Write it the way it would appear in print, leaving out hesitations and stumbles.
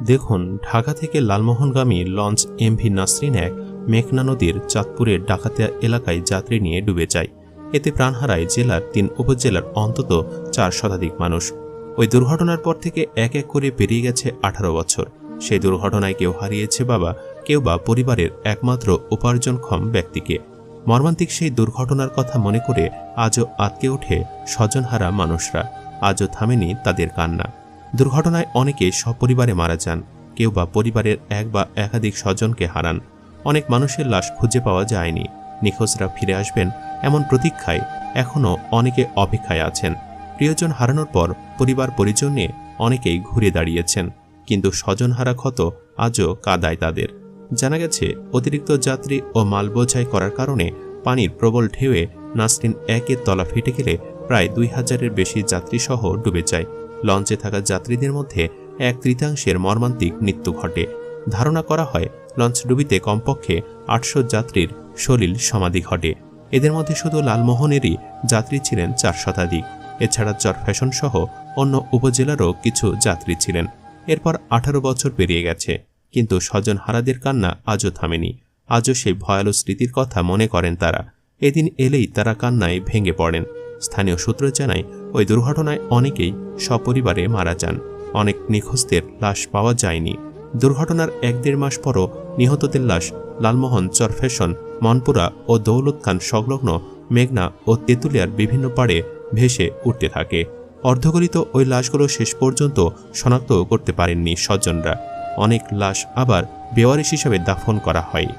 দেখুন, ঢাকা থেকে লালমোহনগামী launch MV Nasrin ১ মেঘনা নদীর চাঁদপুরের ডাকাতিয়া এলাকায় যাত্রী নিয়ে ডুবে যায়। এতে প্রাণ হারায় জেলার ৩ উপজেলার অন্তত ৪ শতাধিক মানুষ। ওই দুর্ঘটনার পর থেকে এক এক করে পেরিয়ে গেছে ১৮ বছর। সেই দুর্ঘটনায় কেউ হারিয়েছে বাবা, কেউ বা পরিবারের একমাত্র উপার্জনক্ষম ব্যক্তিকে। মর্মান্তিক সেই দুর্ঘটনার কথা মনে করে আজও আঁতকে ওঠে স্বজনহারা মানুষরা। আজও থামেনি তাদের কান্না। দুর্ঘটনায় অনেকে সপরিবারে মারা যান, কেউ বা পরিবারের এক বা একাধিক স্বজনকে হারান। অনেক মানুষের লাশ খুঁজে পাওয়া যায়নি। নিখোঁজরা ফিরে আসবেন এমন প্রতীক্ষায় এখনও অনেকে অপেক্ষায় আছেন। প্রিয়জন হারানোর পর পরিবার পরিজন নিয়ে অনেকেই ঘুরে দাঁড়িয়েছেন, কিন্তু স্বজনহারা ক্ষত আজও কাদায় তাদের। জানা গেছে, অতিরিক্ত যাত্রী ও মাল বোঝাই করার কারণে পানির প্রবল ঢেউয়ে নাসরিন ১-এর তলা ফেটে গেলে প্রায় ২,০০০-এর বেশি যাত্রীসহ ডুবে যায়। লঞ্চে থাকা যাত্রীদের মধ্যে ১/৩ মর্মান্তিক মৃত্যু ঘটে। ধারণা করা হয় লঞ্চ ডুবিতে কমপক্ষে ৮০০ যাত্রীর সলিল সমাধি ঘটে। এদের মধ্যে শুধু লালমোহনেরই যাত্রী ছিলেন ৪ শতাধিক। এছাড়া চরফ্যাশন সহ অন্য উপজেলারও কিছু যাত্রী ছিলেন। এরপর ১৮ বছর পেরিয়ে গেছে, কিন্তু স্বজন হারাদের কান্না আজও থামেনি। আজও সেই ভয়ালো স্মৃতির কথা মনে করেন তারা। এদিন এলেই তারা কান্নায় ভেঙে পড়েন। স্থানীয় সূত্র জানায়, ওই দুর্ঘটনায় অনেকেই সপরিবারে মারা যান। অনেক নিখোঁজদের লাশ পাওয়া যায়নি। দুর্ঘটনার ১-১.৫ মাস পরও নিহতদের লাশ লালমোহন, চরফ্যাশন, মনপুরা ও দৌলত খান সংলগ্ন মেঘনা ও তেঁতুলিয়ার বিভিন্ন পাড়ে ভেসে উঠতে থাকে। অর্ধগলিত ওই লাশগুলো শেষ পর্যন্ত শনাক্ত করতে পারেননি স্বজনরা। অনেক লাশ আবার বেওয়ারিশ হিসাবে দাফন করা হয়।